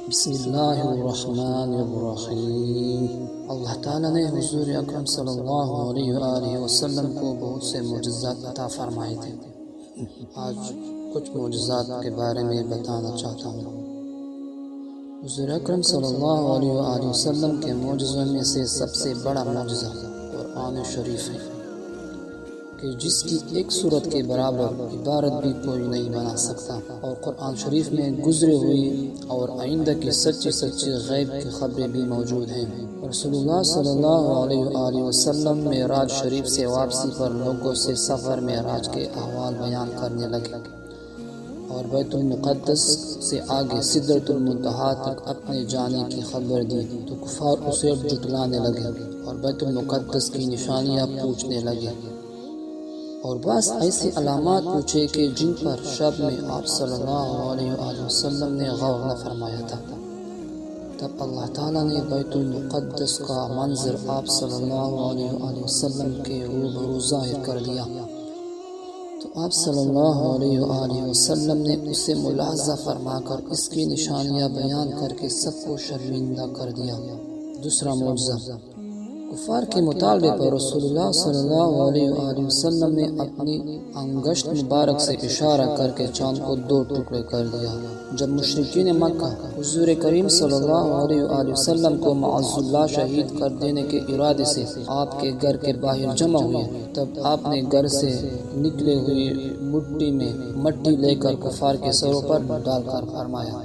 بسم اللہ الرحمن الرحیم۔ اللہ تعالیٰ نے حضور اکرم صلی اللہ علیہ وآلہ وسلم کو بہت سے معجزات عطا فرمائے تھے۔ آج کچھ معجزات کے بارے میں بتانا چاہتا ہوں۔ حضور اکرم صلی اللہ علیہ وآلہ وسلم کے معجزوں میں سے سب سے بڑا معجزہ قرآن شریف ہے کہ جس کی ایک سورت کے برابر عبارت بھی کوئی نہیں بنا سکتا، اور قرآن شریف میں گزری ہوئی اور آئندہ کی سچی غیب کی خبریں بھی موجود ہیں۔ رسول اللہ صلی اللہ علیہ وآلہ وسلم معراج شریف سے واپسی پر لوگوں سے سفر معراج کے احوال بیان کرنے لگے اور بیت المقدس سے آگے سدرۃ المنتہا تک اپنے جانے کی خبر دی تو کفار اسے جھٹلانے لگے اور بیت المقدس کی نشانیاں پوچھنے لگے اور بعض ایسی علامات پوچھے کہ جن پر شب میں آپ صلی اللہ علیہ وآلہ وسلم نے غور نہ فرمایا تھا۔ تب اللہ تعالیٰ نے بیت المقدس کا منظر آپ صلی اللہ علیہ وآلہ وسلم کے روبرو ظاہر کر دیا تو آپ صلی اللہ علیہ وآلہ وسلم نے اسے ملاحظہ فرما کر اس کی نشانیاں بیان کر کے سب کو شرمندہ کر دیا۔ دوسرا معجزہ، کفار کے مطالبے پر رسول اللہ صلی اللہ علیہ وآلہ وسلم نے اپنی انگشت مبارک سے اشارہ کر کے چاند کو دو ٹکڑے کر دیا۔ جب مشرکین مکہ حضور کریم صلی اللہ علیہ وآلہ وسلم کو معاذ اللہ شہید کر دینے کے ارادے سے آپ کے گھر کے باہر جمع ہوئے، تب آپ نے گھر سے نکلے ہوئی مٹی میں مٹی لے کر کفار کے سروں پر ڈال کر فرمایا۔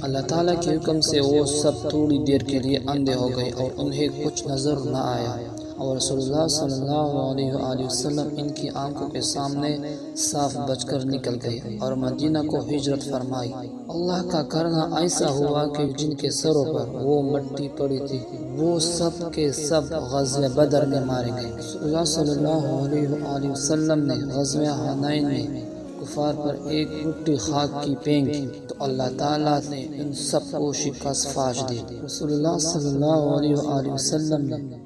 اللہ تعالیٰ کے حکم سے وہ سب تھوڑی دیر کے لیے اندھے ہو گئے اور انہیں کچھ نظر نہ آیا، اور رسول اللہ صلی اللہ علیہ وآلہ وسلم ان کی آنکھوں کے سامنے صاف بچ کر نکل گئے اور مدینہ کو ہجرت فرمائی۔ اللہ کا کرنا ایسا ہوا کہ جن کے سروں پر وہ مٹی پڑی تھی وہ سب کے سب غزوہ بدر میں مارے گئے۔ رسول اللہ صلی اللہ علیہ وآلہ وسلم نے غزوہ حنین میں کفار پر ایک مٹھی خاک کی پھینکی تو اللہ تعالیٰ نے ان سب کو شکست فاش دی۔ رسول اللہ صلی اللہ علیہ وآلہ وسلم نے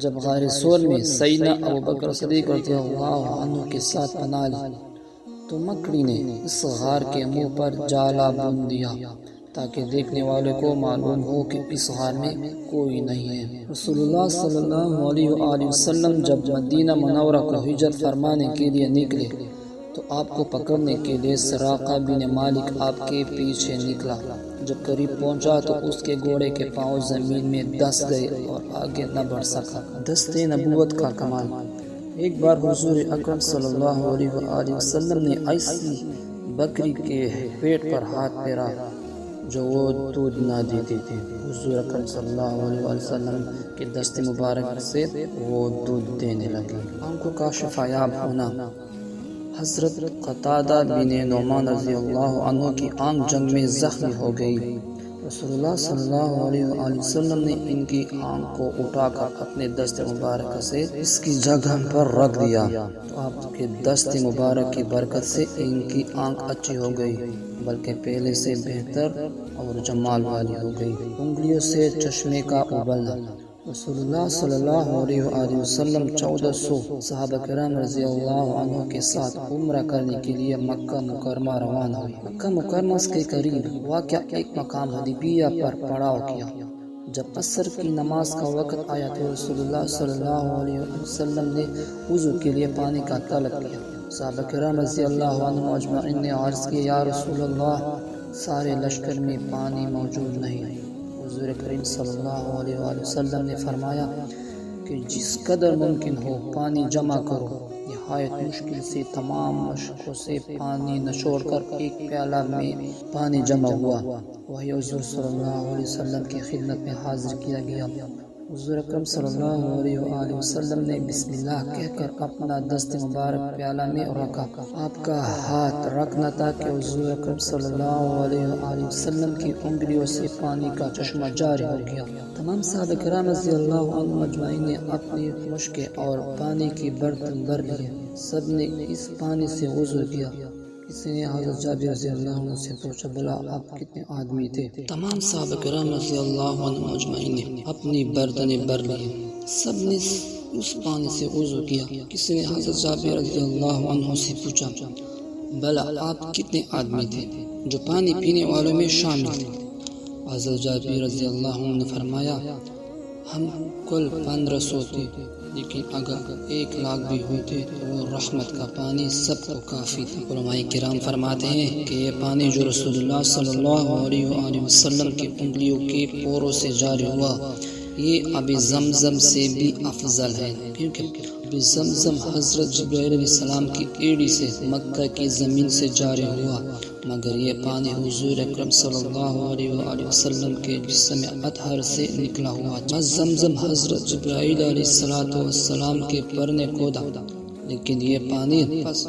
جب غار ثور میں سیدنا ابوبکر صدیق رضی اللہ عنہ کے ساتھ پناہ لی تو مکڑی نے اس غار کے منہ پر جالا بن دیا تاکہ دیکھنے والے کو معلوم ہو کہ اس غار میں کوئی نہیں ہے۔ رسول اللہ صلی اللہ علیہ وآلہ وسلم جب مدینہ منورہ کو ہجرت فرمانے کے لیے نکلے تو آپ کو پکڑنے کے لیے سراقہ بن مالک آپ کے پیچھے نکلا۔ جب قریب پہنچا تو اس کے گھوڑے کے پاؤں زمین میں دس گئے اور آگے نہ بڑھ سکا۔ دست نبوت کا کمال۔ ایک بار حضور اکرم صلی اللہ علیہ وآلہ وسلم نے ایسی بکری کے پیٹ پر ہاتھ پھیرا جو وہ دودھ نہ دیتی تھی۔ حضور اکرم صلی اللہ علیہ وآلہ وسلم کے دست مبارک سے وہ دودھ دینے لگی۔ آنکھوں کا شفایاب ہونا۔ حضرت قتادہ بن نعمان رضی اللہ عنہ کی آنکھ جنگ میں زخمی ہو گئی۔ رسول اللہ صلی اللہ علیہ وآلہ وسلم نے ان کی آنکھ کو اٹھا کر اپنے دست مبارک سے اس کی جگہ پر رکھ دیا تو آپ کے دست مبارک کی برکت سے ان کی آنکھ اچھی ہو گئی، بلکہ پہلے سے بہتر اور جمال والی ہو گئی۔ انگلیوں سے چشمے کا ابلنا۔ رسول اللہ صلی اللہ علیہ وآلہ وسلم 1400 صحابہ کرام رضی اللہ عنہ کے ساتھ عمرہ کرنے کے لیے مکہ مکرمہ روانہ ہوئے۔ مکہ مکرمہ کے قریب واقع ایک مقام حدیبیہ پر پڑاؤ کیا۔ جب عصر کی نماز کا وقت آیا تو رسول اللہ صلی اللہ علیہ وسلم نے وضو کے لیے پانی کا طلب کیا۔ صحابہ کرام رضی اللہ عنہ اجمعین نے عرض کیا، یا رسول اللہ، سارے لشکر میں پانی موجود نہیں۔ حضور کریم صلی اللہ علیہ وآلہ وسلم نے فرمایا کہ جس قدر ممکن ہو پانی جمع کرو۔ نہایت مشکل سے تمام مشقوں سے پانی نچوڑ کر ایک پیالہ میں پانی جمع ہوا، وہی حضور صلی اللہ علیہ وسلم کی خدمت میں حاضر کیا گیا۔ حضور اکرم صلی اللہ علیہ وآلہ وسلم نے بسم اللہ کہہ کر اپنا دست مبارک پیالہ میں رکھا۔ آپ کا ہاتھ رکھنا تھا کہ حضور اکرم صلی اللہ علیہ وآلہ وسلم کی انگلیوں سے پانی کا چشمہ جاری ہو گیا۔ تمام صحابہ کرام رضی اللہ عنہ اجمعین نے اپنی مشکیں اور پانی کی برتن بھر لیے۔ سب نے اس پانی سے وضو کیا۔ کسی نے حضرت جابر رضی اللہ عنہ سے پوچھا، بلا آپ کتنے آدمی تھے؟ تمام صحابہ کرام رضی اللہ عنہ اجمعین نے اپنی برتنیں بھر لیے۔ سب نے اس پانی سے وضو کیا۔ کسی نے حضرت جابر رضی اللہ عنہ سے پوچھا، بلا آپ کتنے آدمی تھے جو پانی پینے والوں میں شامل تھے؟ حضرت جابر رضی اللہ عنہ نے فرمایا ہم کل 1500 تھے، لیکن اگر 1,00,000 بھی ہوتے تو وہ رحمت کا پانی سب کو کافی تھا۔ علماء کرام فرماتے ہیں کہ یہ پانی جو رسول اللہ صلی اللہ علیہ وآلہ وسلم کی انگلیوں کے پوروں سے جاری ہوا، یہ ابھی زمزم سے بھی افضل ہے، کیونکہ ابھی زمزم حضرت جبرائیل علیہ السلام کی ایڑی سے مکہ کی زمین سے جاری ہوا، مگر یہ پانی حضور اکرم صلی اللہ علیہ وآلہ وسلم کے جسم اطہر سے نکلا ہوا۔ زمزم حضرت جبرائیل علیہ السلام کے پر نے کھودا، لیکن یہ پانی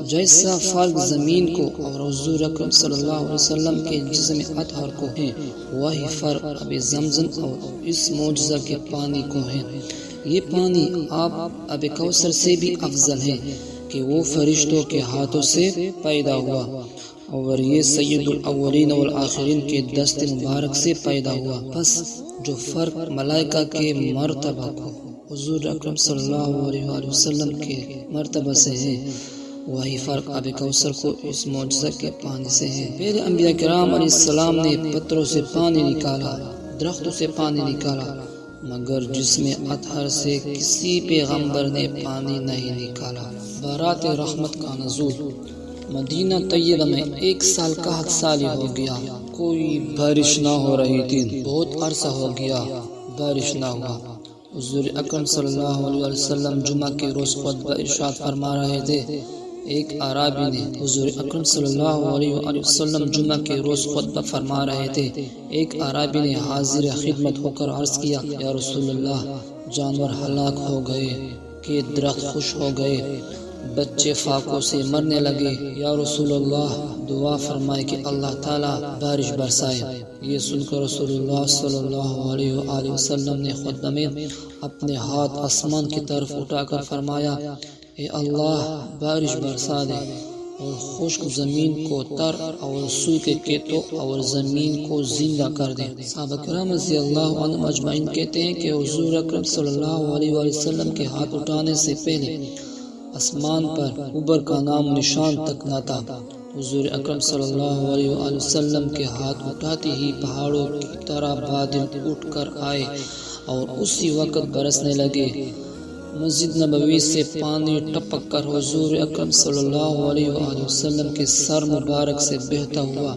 جیسا فرق زمین کو اور حضور اکرم صلی اللہ علیہ وسلم کے جسم اطہر کو ہے، وہی فرق ابھی زمزم اور اس معجزہ کے پانی کو ہے۔ یہ پانی اب کوثر سے بھی افضل ہے کہ وہ فرشتوں کے ہاتھوں سے پیدا ہوا، اور یہ سید الاولین والآخرین کے دست مبارک سے پیدا ہوا۔ بس جو فرق ملائکہ کے مرتبہ کو حضور اکرم صلی اللہ علیہ وآلہ وسلم کے مرتبہ سے ہے، وہی فرق اب کوثر کو اس معجزہ کے پانی سے ہے۔ پہلے انبیاء کرام علیہ السلام نے پتھروں سے پانی نکالا، درختوں سے پانی نکالا، مگر جسم اطہر سے کسی پیغمبر نے پانی نہیں نکالا۔ بارات رحمت کا نزول۔ مدینہ طیبہ میں 1 سال کا حق سالی ہو گیا، کوئی بارش نہ ہو رہی تھی، بہت عرصہ ہو گیا بارش نہ ہوا۔ حضور اکرم صلی اللہ علیہ وسلم جمعہ کے روز خطبہ ارشاد فرما رہے تھے۔ ایک اعرابی نے حضور اکرم صلی اللہ علیہ وسلم جمعہ کے روز خطبہ فرما رہے تھے، ایک اعرابی نے حاضر خدمت ہو کر عرض کیا، یا رسول اللہ، جانور ہلاک ہو گئے کہ درخت خوش ہو گئے، بچے فاقوں سے مرنے لگے، یا رسول اللہ دعا فرمائے کہ اللہ تعالیٰ بارش برسائے۔ یہ سن کر رسول اللہ صلی اللہ علیہ وآلہ وسلم نے خطبہ میں اپنے ہاتھ آسمان کی طرف اٹھا کر فرمایا، اے اللہ بارش برسا دے اور خشک زمین کو تر اور سوکھے کھیتوں اور زمین کو زندہ کر دے۔ صحابہ کرام رضی اللہ عنہم اجمعین کہتے ہیں کہ حضور اکرم صلی اللہ علیہ وآلہ وسلم کے ہاتھ اٹھانے سے پہلے آسمان پر اوبر کا نام نشان تک نہ تھا۔ حضور اکرم صلی اللہ علیہ وآلہ وسلم کے ہاتھ اٹھاتے ہی پہاڑوں کی طرح بادل اٹھ کر آئے اور اسی وقت برسنے لگے۔ مسجد نبوی سے پانی ٹپک کر حضور اکرم صلی اللہ علیہ وآلہ وسلم کے سر مبارک سے بہتا ہوا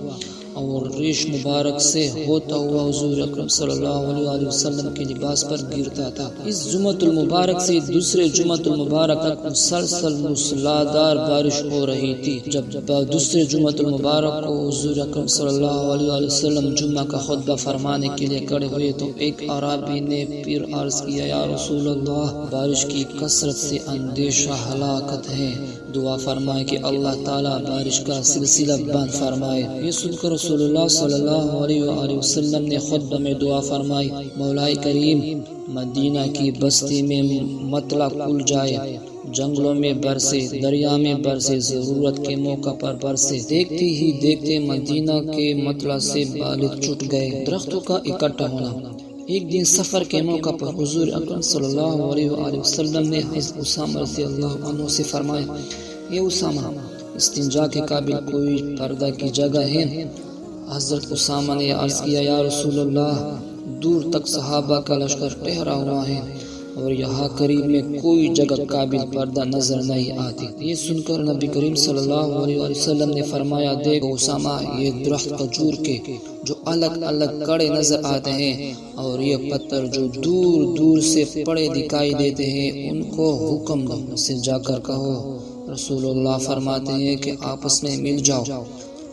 اور ریش مبارک سے ہوتا ہوا حضور اکرم صلی اللہ علیہ وآلہ وسلم کے لباس پر گرتا تھا۔ اس جمعۃ المبارک سے دوسرے جمعۃ المبارک تک مسلسل موسلادھار بارش ہو رہی تھی۔ جب دوسرے جمعۃ المبارک کو حضور اکرم صلی اللہ علیہ وآلہ وسلم جمعہ کا خطبہ فرمانے کے لیے کھڑے ہوئے تو ایک اعرابی نے پھر عرض کیا، یا رسول اللہ، بارش کی کثرت سے اندیشہ ہلاکت ہے، دعا فرمائے کہ اللہ تعالیٰ بارش کا سلسلہ بند فرمائے۔ یہ سن کر رسول اللہ صلی اللہ علیہ وآلہ وسلم نے خطبہ میں دعا فرمائی، مولا کریم، مدینہ کی بستی میں مطلع کھل جائے، جنگلوں میں برسے، دریا میں برسے، ضرورت کے موقع پر برسے۔ دیکھتے ہی دیکھتے مدینہ کے مطلع سے بالغ چھٹ گئے۔ درختوں کا اکٹھا ہونا۔ ایک دن سفر کے موقع پر حضور اکرم صلی اللہ علیہ وآلہ وسلم نے حضرت اسامہ رضی اللہ عنہ سے فرمایا، اے اسامہ، استنجا کے قابل کوئی پردہ کی جگہ ہے؟ حضرت اسامہ نے عرض کیا، یا رسول اللہ، دور تک صحابہ کا لشکر ٹھہرا ہوا ہے اور یہاں قریب میں کوئی جگہ قابل پردہ نظر نہیں آتی۔ یہ سن کر نبی کریم صلی اللہ علیہ وسلم نے فرمایا، دیکھو اسامہ، یہ درخت کھجور کے جو الگ الگ کڑے نظر آتے ہیں اور یہ پتھر جو دور دور سے پڑے دکھائی دیتے ہیں، ان کو حکم دو، سے جا کر کہو، رسول اللہ فرماتے ہیں کہ آپس میں مل جاؤ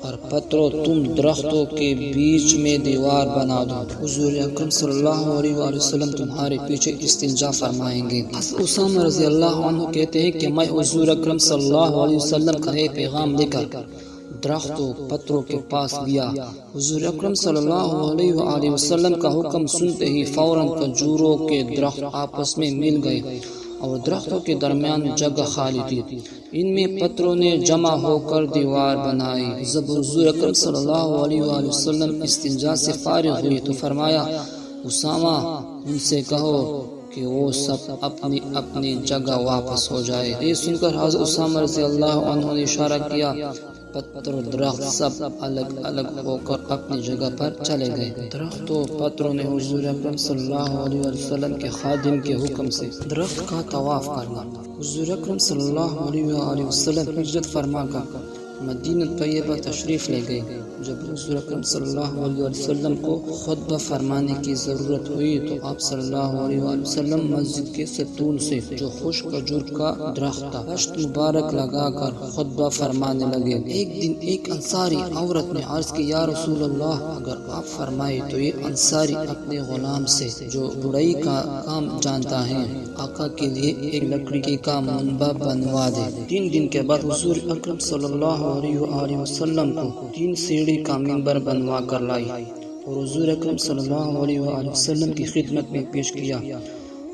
اور پتھروں تم درختوں کے بیچ میں دیوار بنا دو، حضور اکرم صلی اللہ علیہ وآلہ وسلم تمہارے پیچھے استنجا فرمائیں گے۔ اسامہ رضی اللہ عنہ کہتے ہیں کہ میں حضور اکرم صلی اللہ علیہ وسلم کا یہ پیغام لے کر درختوں پتھروں کے پاس گیا۔ حضور اکرم صلی اللہ علیہ وآلہ وسلم کا حکم سنتے ہی فوراً کھجوروں کے درخت آپس میں مل گئے اور درختوں کے درمیان جگہ خالی تھی، ان میں پتھروں نے جمع ہو کر دیوار بنائی۔ جب حضور اکرم صلی اللہ علیہ وآلہ وسلم استنجا سے فارغ ہوئی تو فرمایا، اسامہ، ان سے کہو کہ وہ سب اپنی اپنی جگہ واپس ہو جائے۔ یہ سن کر حضرت اسامہ رضی اللہ عنہ نے اشارہ کیا پتھر درخت سب الگ الگ ہو کر اپنی جگہ پر چلے گئے۔ درخت و پتھروں نے حضور اکرم صلی اللہ علیہ وسلم کے خادم کے حکم سے درخت کا طواف کرنا۔ حضور اکرم صلی اللہ علیہ وسلم ہجرت فرما کر مدینہ طیبہ تشریف لے گئے۔ جب حضور اکرم صلی اللہ علیہ وسلم کو خطبہ فرمانے کی ضرورت ہوئی تو آپ صلی اللہ علیہ وسلم مسجد کے ستون سے جو خشک کھجور کا درخت تھا پشت مبارک لگا کر خطبہ فرمانے لگے۔ ایک دن ایک انصاری عورت نے عرض کی، یا رسول اللہ، اگر آپ فرمائے تو یہ انصاری اپنے غلام سے جو بڑائی کا کام جانتا ہے آقا کے لیے ایک لکڑی کا منبر بنوا دے۔ 3 دن کے بعد حضور اکرم صلی اللہ علیہ وسلم کو 3 سیڑھی کا منبر بنوا کر لائی اور حضور اکرم صلی اللہ علیہ وسلم کی خدمت میں پیش کیا۔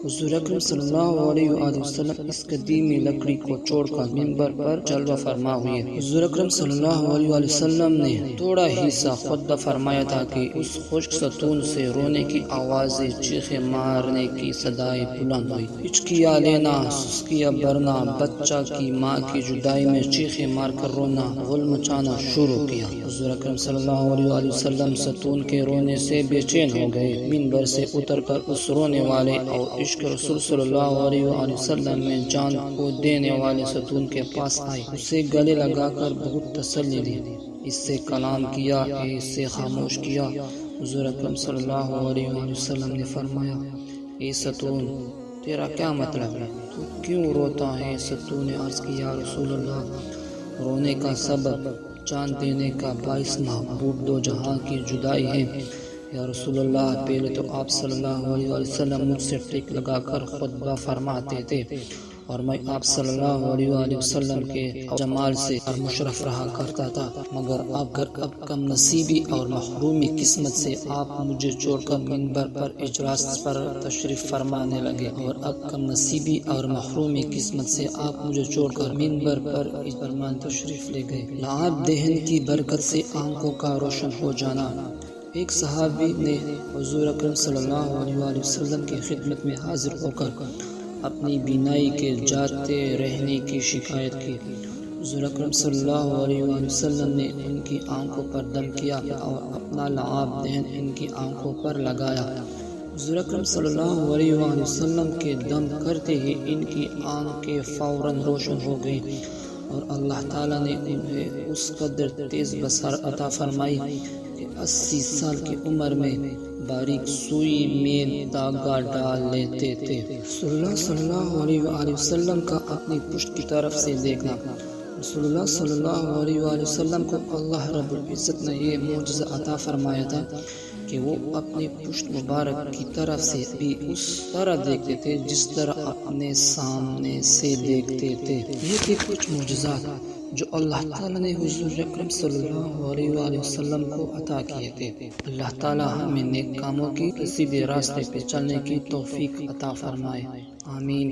حضور اکرم صلی اللہ علیہ وسلم اس قدیمی لکڑی کو چھوڑ کر منبر پر جلوہ فرما ہوئے۔ حضور اکرم صلی اللہ علیہ وسلم نے تھوڑا ہی سا خطبہ فرمایا تھا کہ اس خشک ستون سے رونے کی آوازیں، چیخیں مارنے کی صدائیں بلند ہوئی۔ ہچکیاں لینا، سسکیاں بھرنا، بچہ کی ماں کی جدائی میں چیخیں مار کر رونا، غل مچانا شروع کیا۔ حضور اکرم صلی اللہ علیہ وسلم ستون کے رونے سے بے چین ہو گئے۔ منبر سے اتر کر اس رونے والے اور عشق رسول صلی اللہ علیہ وسلم میں جان کو دینے والے ستون کے پاس آئے، اسے گلے لگا کر بہت تسلی دی، اس سے کلام کیا، اس سے خاموش کیا۔ حضور اکرم صلی اللہ علیہ وسلم نے فرمایا، اے ستون، تیرا کیا مطلب ہے؟ تو کیوں روتا ہے؟ ستون نے عرض کیا، یا رسول اللہ، رونے کا سبب جان دینے کا باعث محبوب دو جہاں کی جدائی ہے۔ یا رسول اللہ، پہلے تو آپ صلی اللہ علیہ وسلم مجھ سے ٹیک لگا کر خطبہ فرماتے تھے اور میں آپ صلی اللہ علیہ وسلم کے جمال سے مشرف رہا کرتا تھا، مگر اب کم نصیبی اور محرومی قسمت سے آپ مجھے چھوڑ کر منبر پر اجلاس پر تشریف فرمانے لگے، اور اب کم نصیبی اور محرومی قسمت سے آپ مجھے چھوڑ کر منبر پر تشریف لے گئے۔ لعاب دہن کی برکت سے آنکھوں کا روشن ہو جانا۔ ایک صحابی نے حضور اکرم صلی اللہ علیہ وسلم کی خدمت میں حاضر ہو کر اپنی بینائی کے جاتے رہنے کی شکایت کی۔ حضور اکرم صلی اللہ علیہ وسلم نے ان کی آنکھوں پر دم کیا اور اپنا لعاب دہن ان کی آنکھوں پر لگایا۔ حضور اکرم صلی اللہ علیہ وسلم کے دم کرتے ہی ان کی آنکھیں فوراً روشن ہو گئیں اور اللہ تعالیٰ نے انہیں اس قدر تیز بصر عطا فرمائی کہ 80 سال کی عمر میں باریک سوئی میں داغا ڈال لیتے تھے۔ رسول اللہ صلی اللہ علیہ وسلم کا اپنی پشت کی طرف سے دیکھنا۔ رسول اللہ صلی اللہ علیہ وسلم کو اللہ رب العزت نے یہ معجزہ عطا فرمایا تھا کہ وہ اپنی پشت مبارک کی طرف سے بھی اس طرح دیکھتے تھے جس طرح اپنے سامنے سے دیکھتے تھے۔ یہ تھے کچھ معجزات جو اللہ تعالیٰ نے حضور اکرم صلی اللہ علیہ وسلم کو عطا کیے تھے۔ اللہ تعالیٰ ہمیں نیک کاموں کی کسی بھی راستے پہ چلنے کی توفیق عطا فرمائے، آمین۔